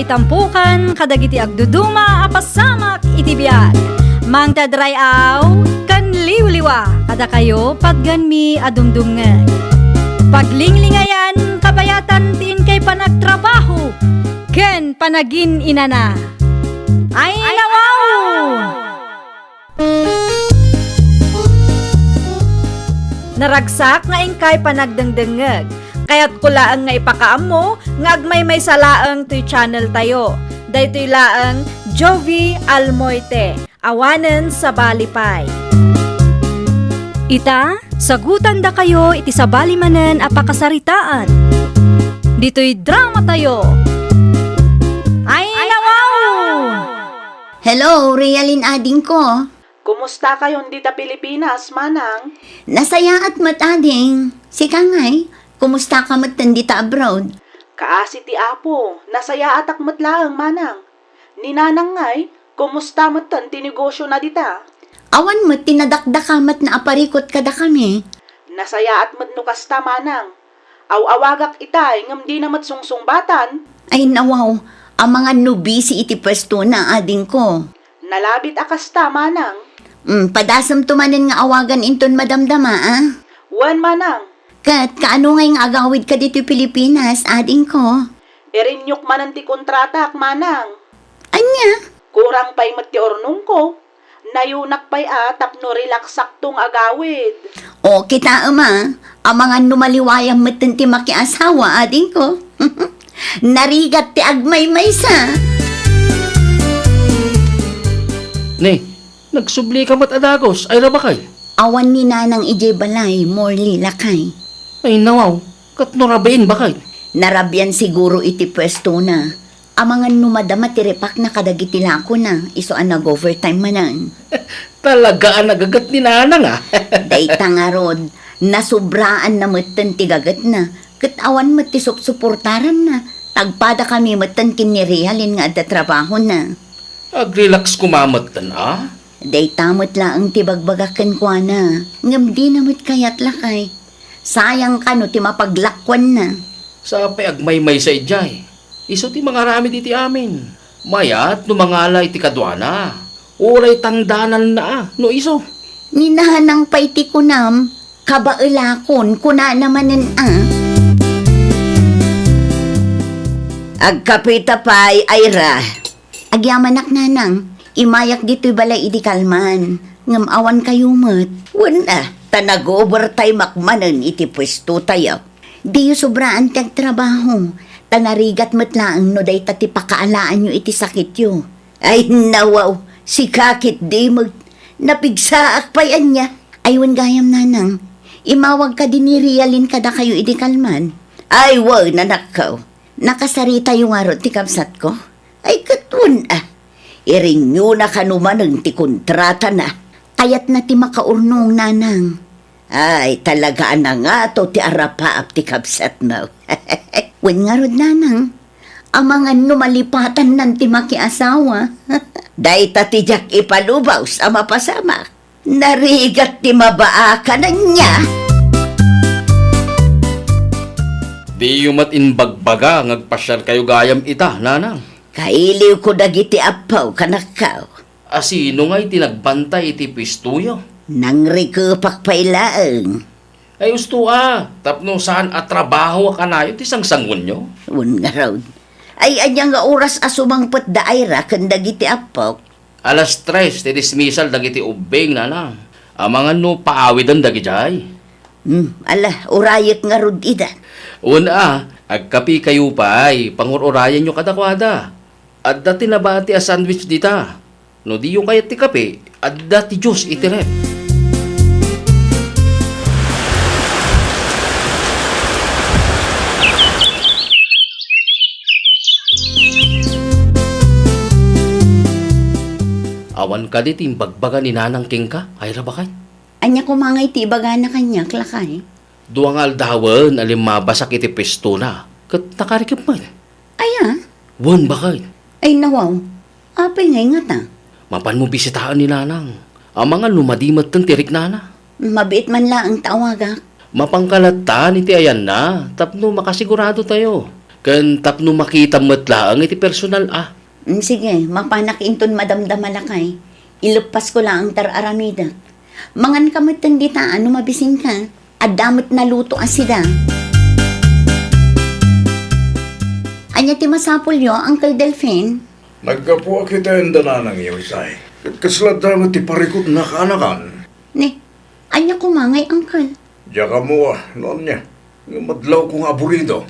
Kay tampukan, kadagiti agduduma, apasamak iti biyag. Mang tadrayaw, kan liwliwa, kada kayo pagganmi adumdumngeg. Paglinglingayan, kabayatan tiin kay panagtrabaho, ken panagin inana. Ay nawaw! Naragsak nga ingkay panagdengdengeg. Kaya't kulaang nga ipakaam mo, nga agmay may salaang to'y channel tayo. Daytoy laang Jovi Almoite, awanen sa balipay. Ita, sagutan da kayo iti sa balimanen apakasaritaan. Dito'y drama tayo. Ay nawaw! Hello, Realin ading ko. Kumusta kayo dita Pilipinas, manang? Nasaya at matading. Si Kangay, kumusta ka matandita abroad? Kaasi ti Apo, nasaya atak matlaang, manang. Ni nanang ngay, kumusta matan ti negosyo na dita? Awan mo, tinadakdakamat na aparikot kada kami. Nasaya at matnukasta, manang. Aw-awagak itay, ngam di na matsungsungbatan. Ay nawaw, ang mga nubisi iti pwesto na ading ko. Nalabit akasta, manang. Padasam tumanin nga awagan inton madamdama, ah? Wan, manang. Kat, kaano ngayong agawid ka dito Pilipinas, ading ko? Irinyok manan ti kontratak, manang. Anya? Kurang pa'y mati ornong ko. Nayunak pa'y atap no relaxak tong agawid. O, kita ama, ang mga numaliwayang matanti makiasawa, ading ko. Narigat ti agmay maysa. Ne, nagsubli ka mat adagos, ay rabakay. Awan ni nanang ije balay, morli lakay. Ay nawaw, kat norabain bakay. Narabyan siguro iti pwesto na. Ang mga numadama tirepak na kadagitila ko na, iso ang nag-overtime manan. Talaga ang nagagat ni nanang ah. Dayta nga rod, nasubraan na matan tigagat na, katawan matisok suportaran na, tagpada kami matan kinirihalin nga at trabaho na. Ag-relax kumamat tan ah. Dayta mo't laang tibagbagakan kwa na, ngam di na mo't kayat lakay. Sayang ka no ti mapaglakwan na. Sa payagmay-may sa ijay. Iso ti mga rami diti amin. Mayat no mangala iti kadwana. Uray tangdanan na ah, no iso. Ninahanang paiti kunam, kabailakon kuna namanen ah. Agkapita pa'y ayra. Agyamanak nanang, imayak dito'y balay idi kalman. Ngamawan kayo mat. Wala, tanag-overtime makmanan iti pwesto tayo. Di yu sobraan tiyag trabaho. Tanarigat matlaang no day tati pakaalaan nyo iti sakit yu. Ay nawaw, si kakit di mag napigsaak pa yan niya. Aywan gayam nanang, imawag ka din ni Realin kada kayo iti kalman. Ay wag nanakaw, nakasarita yung arot ti kapsat ko. Ay katun ah, iring nyo na kanuman ng ti kontrata na. Kayat na ti makaurnong nanang. Ay talaga na nga to ti arapaap ti kapsat mo. Wen nga rod nanang, ang mga numalipatan ng ti makiasawa. Day tatijak ipalubaw sa mapasamak. Narigat ti mabaaka na niya. Di yumat inbagbaga ngagpasyal kayo gayam ita, nanang. Kailiw ko dagiti apaw kanakaw. Asino nga'y tinagbantay iti pistuyo? Nang rikupak pailaang. Ay usto ah, tapno saan at trabaho ka na yun, tisang sangon nyo? Un nga raw. Ay anyang nga oras asumangpot da ayra kandagiti apaw. Alas 3, ti dismissal dagiti ubeng nanang. Ang mga no paawidan dagi jay. Ala, urayek nga rod ida. Una, agkapi kayo pa ay pangururayan nyo kadakwada. At dati na ba ti a sandwich dita? No di yung kayat ti kape, at dati juice itirep. Awan ka di timbagbaga ni nanang king ka, ay rabakay. Anya kumangay ti ibaga na kanya, klakay. Duwang aldawan, alim mabasak iti pesto na. Kat nakarikip man. Aya, Wan bakay. ay nawaw. Apay ngay nga ta. Mapan mo bisitaan ni nanang. Ang mga lumadimat ng tirik nana. Mabiit man lang ang tawagak. Mapangkalatan iti ayan na. Tapno makasigurado tayo. Kan tapno makita matlaang iti personal Sige, mapanak inton madamdama lakay. Ilupas ko lang ang tar-aramida. Mangan kamot tandita, ano mabising ka? Adamot na luto asida. Anya ti masapulyo, Uncle Delphin? Nagkapuwa kita yung dananang iyo, Isay. Kaslad mo ti parikot na kaanakan. Ne, anya kumangay, Uncle. Diya ka mo, noon niya. Madlaw kong aburido.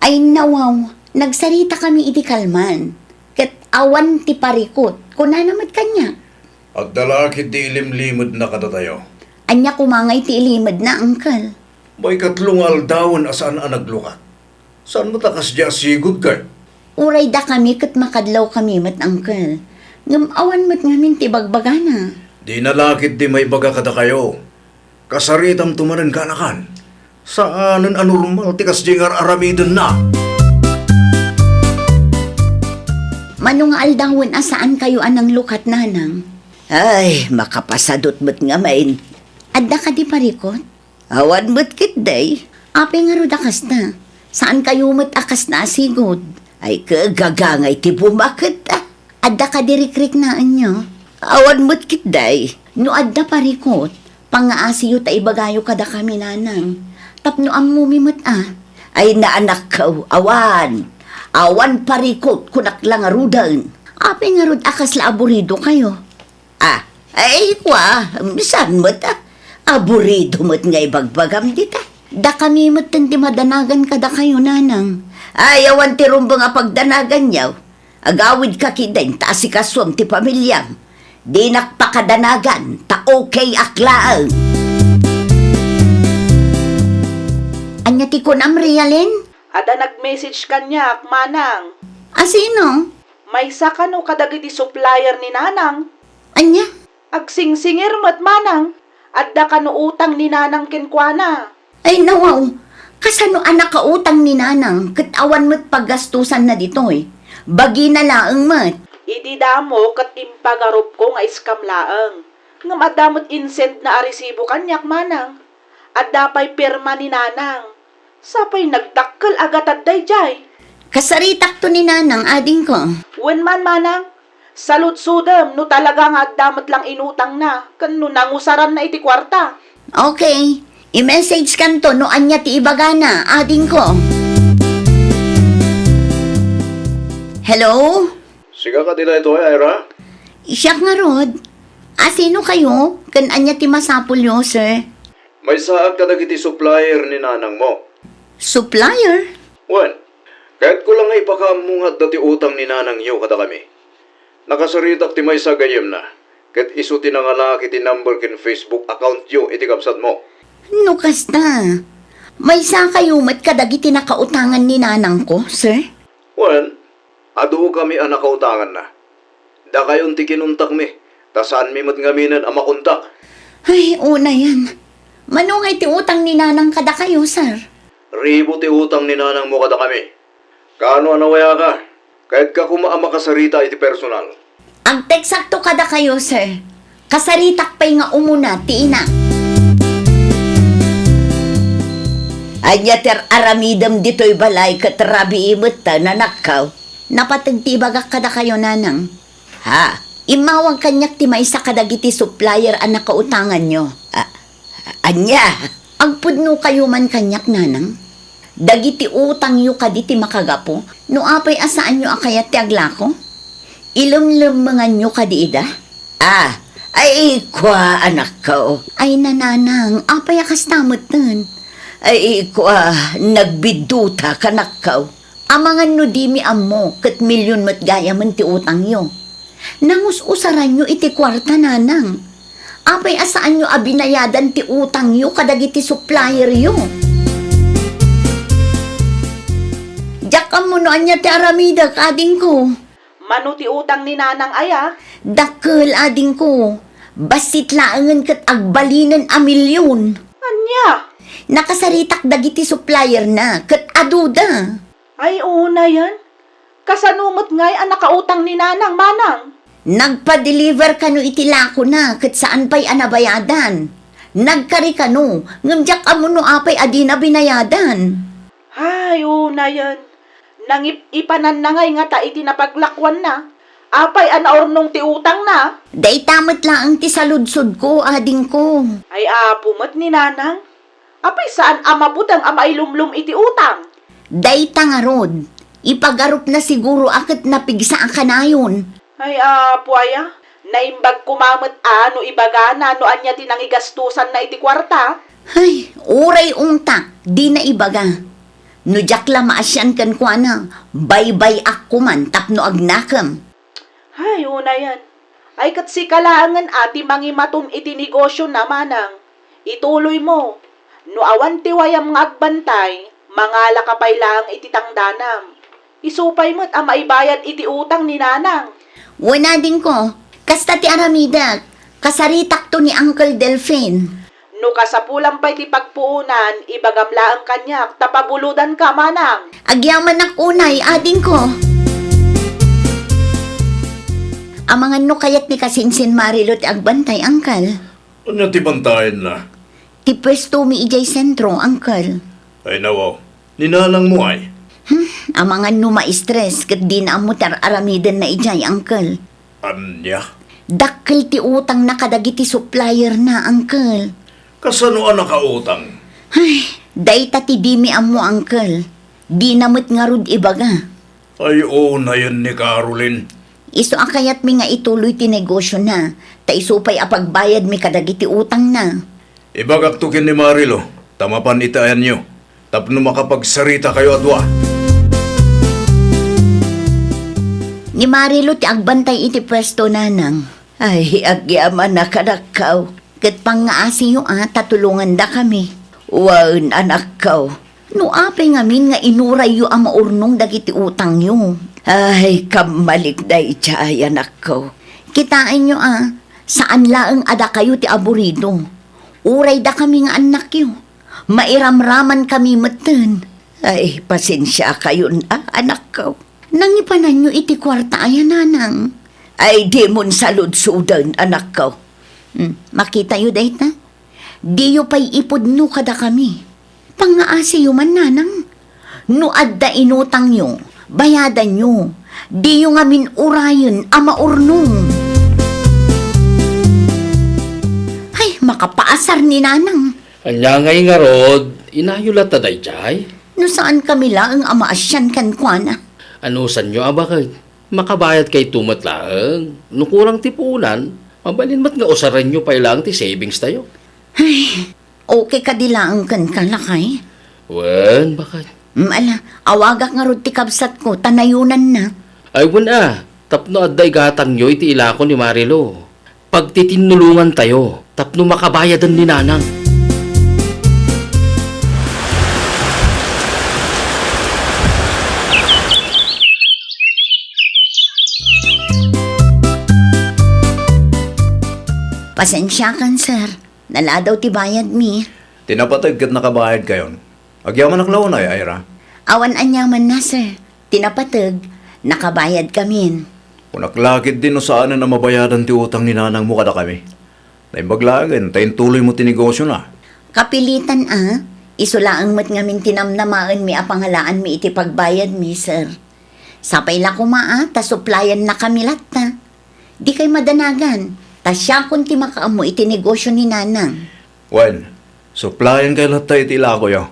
Ay nawaw, nagsarita kami iti kalman. Ket awan ti parikot, kuna namat kanya. At dalakit di ilimlimod na kadatayo. Anya kumangay ti ilimad na, Uncle. May katlong aldawan asaan ang naglukat. Saan mo takas diya sigod ka? Uray da kami ket makadlaw kami mat, Uncle. Ngam awan mat ngamin ti bagbagana. Di nalakit di may baga kada kayo. Kasaritam tumanan kanakan. Saanan anormal ti kas jingar aramidon na. Manong aldawon asaan kayo anang lukat, nanang? Ay, makapasadot mo't nga main. Adda ka di parikot? Awan mo't kit day. Ape nga ro dakas na. Saan kayo mo't akas na sigod? Ay kagagangay ti bumakit Adda ka di rikrik na anyo. Awan mo't kit day. No adda parikot, pangaasiyo ta ibagayo kada kami, nanang. Tapno ang mumimot Ay naanak kaw, awan. Awan parikot kunak lang arudan. Ape nga rod akas la aburido kayo. Ay kwa, misan mo't aburido mo't nga ibagbagam dita. Da kami mo't ti madanagan kada kayo, nanang. Ay awan ti rumbo nga pagdanagan yaw. Agawid ka kidain, ta si kaswam ti pamilyam. Di nakpakadanagan, ta okay aklaan. Anya ti kunam realin? Ada nag-message kanya, manang. Sino? May sakano kadagiti supplier ni nanang. Anya? Agsingsingir mat manang. Adda kano utang ni nanang kenkwana. Ay nawaw, kasano anak ka utang ni nanang, katawan mo't paggastusan na ditoy. Bagi na laang mat. Idi damo kat impagarup ko nga iskam laeng. Ngam adamot insent na aresibo kanyak manang. Adda pa'y pirma ni nanang. Sapay nagdakkel agatad dayjay. Kasaritak to ni nanang, ading ko. Wen man manang. Saludsudem no talaga nga adamot lang inutang na. Kano nangusaran na iti kwarta. Okay, i-message kanto no anya ti ibagana, ading ko. Hello? Siga ka dila ito, Ira? Siya nga rod. Sino kayo? Kan anya ti masapulyo, sir? May saag ka nagiti supplier ni nanang mo. Supplier? Wan, kahit ko lang ay pakamungat dati utang ni nanang iyo kada kami. Nakasaritak ti may sagayem na. Kahit iso tinangalaki ti number kin Facebook account yo iti kapsat mo. Nukas na. May sa kayo mat kadagiti nakautangan ni nanang ko, sir? Wan, adu kami ang nakautangan na. Da kayon ti kinuntak mi. Ta saan mi mat ngaminan ang makuntak. Ay, una yan. Manungay ti utang ni nanang kada kayo, sir? Ribo ti utang ni nanang mo kada kami. Kano anawaya ka? Kahit ka kumaama kasarita iti personal. Ang teksakto kada kayo, sir. Kasaritak pa'y nga umuna, ti ina. Anya ter aramidam dito'y balay katrabi imot ta nanakaw. Napatagtibagak kada kayo, nanang. Imawang kanyak ti maisa kadagiti supplier ang nakautangan nyo. Anya, agpudno kayo man kanyak, nanang. Dagiti utang yu kaditi makagapo, no apay asaan nyo akayat ti aglako? Ilumlumangan nyo kadiida? Ay kwa anak ko. Ay nananang, apay akas tamot nun. Ay kwa, nagbiduta kanak ko. Amangan no di mi ammo, kat milyon mat gaya man ti utang yu. Nangus-usaran nyo iti kwarta, nanang. Apay asaan nyo abinayadan ti utang yu kadagiti supplier yu. Jakam mo no anya ti aramida kading ko. Mano ti utang ni nanang aya? Dakkel ading ko. Basit laangan kat agbalinan a milyon. Anya? Nakasaritak dagiti supplier na kat aduda. Ay una yan. Kasanumot nga'y ang nakautang ni nanang manang. Nagpa-deliver kano iti lako na kat saan pa'y anabayadan. Nagkari kano ngamjak amo no apay adi na binayadan. Ay una yan. Ipanan na ngay nga ta iti napaglakwan na. Apay anaornong ti utang na. Day tamat lang ang tisaludsod ko, ading ko. Ay pumat ni nanang. Apay saan ama budang ama ilumlum iti utang. Day tangarod. Ipagarup na siguro akit napigsa ang kanayon. Ay puaya. Naimbag kumamat no ibagana no anya tinangigastusan na iti kwarta. Ay, uray untak, di na ibaga. No jak la maasyan kan ko na, bay-bay ako man tapno agnakam. Ay, una yan. Ay kat si kalaangan ati mangimatum iti negosyo na manang. Ituloy mo. No awan ti wayam nga agbantay, mangala ka pay lang iti tangdanam. Isupay mo't ang maibayad iti utang ni nanang. Wala din ko, kasta ti aramidak, kasaritak to ni Uncle Delphin. No kasapulang pa'y ti pagpuunan, ibagamla ang kanyak, tapabuludan ka manang. Agyaman ak unay, ading ko. Amangan no kayat ni kasinsin Marilot agbantay, Uncle. Ano ti bantayan na? Ti pwesto mi ijay sentro, Uncle. Ay nawaw, ninanang mo ay. Amangan no ma-stress kat di na amutar aramidan na ijay, Uncle. Anya? Dakkel ti utang na kadagiti supplier na, Uncle. Kasano ang nakautang? Ay, day tati di mi amo, Uncle. Di namit nga rud ibaga. Ay na yan ni Caroline. Iso akayat mi nga ituloy ti negosyo na. Ta isupay apagbayad mi kadagiti utang na. Ibagaktukin ni Marilo, tamapan itayan nyo. Tapno makapagsarita kayo adwa. Ni Marilo ti agbantay iti pwesto nanang. Ay, agyaman na kadakaw. Kat pang nga asiyo tatulungan da kami. Wan anak kaw. No apay ngamin nga inuray yu ang maurnong dagiti utang yu. Ay, kamalik da ichay anak kaw. Kitain nyo saan laeng ada kayo ti aburido. Uray da kami nga anak yu. Mairamraman kami meten. Ay, pasensya kayo anak kaw. Nangipanan nyo iti kwarta ayan nanang. Ay, di mon salud-sudan anak kaw. Makita yu dahit na? Di yu pa'y ipod no kada kami. Pangaasi yu man nanang. No adda inutang yu, bayadan yu. Di yu ngamin urayon ama urnong. Ay, makapaasar ni nanang. Anya ngay nga rod, inayulat ta day jay. No saan kami lang ama asyan kan kwa. Ano sanyo abakay? Makabayad kay tumat lang. No kurang tipunan, mabalin mat nga usaran nyo pa ilang ti savings tayo. Ay, okay ka dilaang kan kalakay. Wen, bakit? Ala, awagak nga rod ti kabsat ko, tanayunan na. Ay wen tapno adday gatang nyo iti ilako ni Marilo. Pagtitinulungan tayo, tapno makabayadan ni nanang. Pasensya kan, sir. Nala daw ti bayad mi. Tinapatag kat nakabayad kayon. Agyaman naklaw na Ira. Awan anyaman na, sir. Tinapatag, nakabayad kami. Kung naklakit din no saan na mabayadan ti utang ni nanang mo kada kami. Naimbaglagan, tayo tuloy mo tinegosyo na. Kapilitan isulaang mat ngamin tinamnamaan mi apangalaan mi iti pagbayad mi, sir. Sapay la kuma ta supplyan na kami latta. Di kay madanagan. Ta siya kung ti makaamo iti negosyo ni nanang. Wen, supplyan kay lahat tayo itilako yo.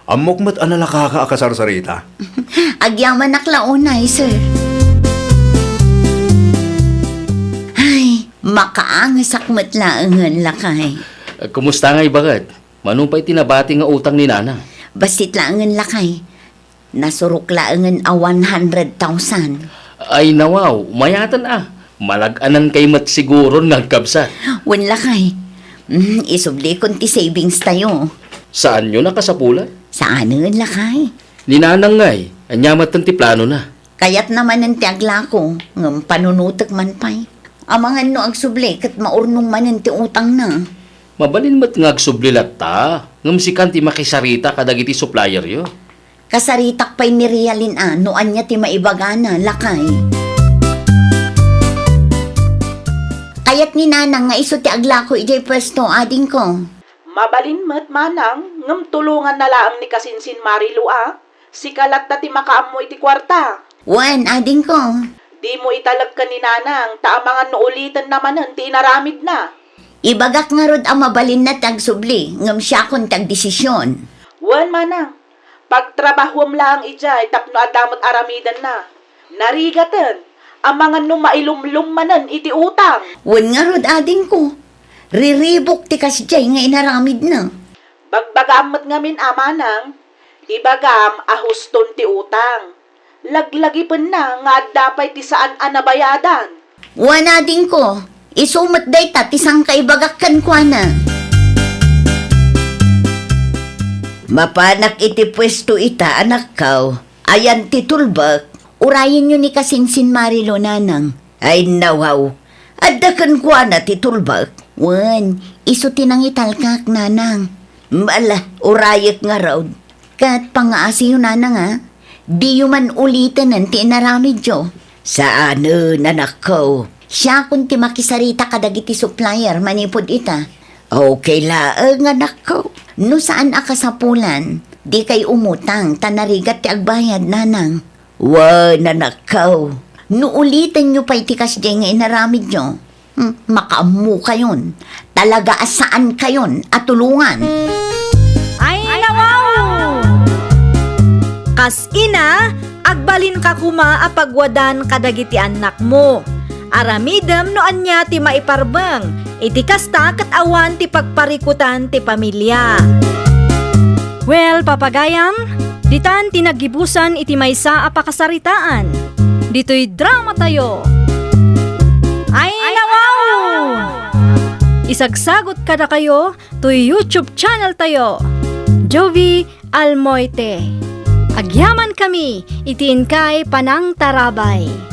Amok mat anala kakakasarsarita. Agyaman naklaunay, sir. Ay, makaangasak mat laangan lakay. Kumusta ngay bakit? Manong pa'y tinabati nga utang ni nanang? Basit laangan lakay. Nasurok laangan 100,000. Ay nawaw, mayatan Malaganan kay mat siguro ng kabsat. Wan lakay. Isubli kon ti savings tayo. Saan nyo nakasapulan? Saan nga lakay? Ni nanang ngay, anyamat ang ti plano na. Kayat naman ang tiagla ko, ng panunutak man pa'y. Amangan no ang subli, kat maurnong man ang ti utang na. Mabalin mat nga agsublilat ta, ngam si kanti makisarita kadagiti supplier yo. Kasaritak pa'y niriyalin noan niya ti maibagana, lakay. Kayat ni nanang nga iso ti agla ko ijay pwesto, ading ko. Mabalin mat manang, ngam tulungan na laang ni kasinsin Marilo Si kalat na ti makaam mo iti kwarta. Wan, ading ko. Di mo italag ka ni nanang, taamangan no ulitan naman ti inaramid na. Ibagak nga rod ang mabalin na tagsubli, ngam siya kong tagdesisyon. Wan manang, pagtrabahuam lang ijay, tapno adamot aramidan na. Narigatan, ang mga no mailumlum manan iti utang. Wan nga rod ading ko. Riribok ti kasjay nga inaramid na. Bagbagamot ngamin amanang, ibagam ahuston ti utang. Laglagi pa na nga dapay ti saan anabayadan. Wan ading ko. Isumat day ta tisang kaibagakan kwa na. Mapanak iti pwesto ita anak kaw. Ayan ti tulbak. Urayin nyo ni Kasingsin Marilo nanang. Ay nawaw. Addakan kwa na ti tulbak. Wan, iso tinang italkak nanang. Mala, urayek nga raw. Kat pangaasi yun nanang ha. Di man ulitin ang tinaramid yo. Saan nanak ko? Siya kung ti makisarita kadagiti supplier manipod ita. Okay laang anak ko. No saan akasapulan, di kay umutang tanarigat ti agbayad nanang. Wan anak ko. No ulitin nyo pa itikas di nga inaramid nyo. Makaamu kayon. Talaga asaan kayon at tulungan. Ay, nawaw! Kas ina, agbalin ka kuma apagwadan kadagiti anak mo. Aramidem no anya ti maiparbeng, iti kasta kat awan ti pagparikutan ti pamilya. Well, papagayam, ditan tinagibusan iti maysa a pakasaritaan. Dito'y drama tayo. Ay, nawaw! Isagsagot kada kayo to YouTube channel tayo. Jovi Almoite. Agyaman kami, itiin kay Panang Tarabay.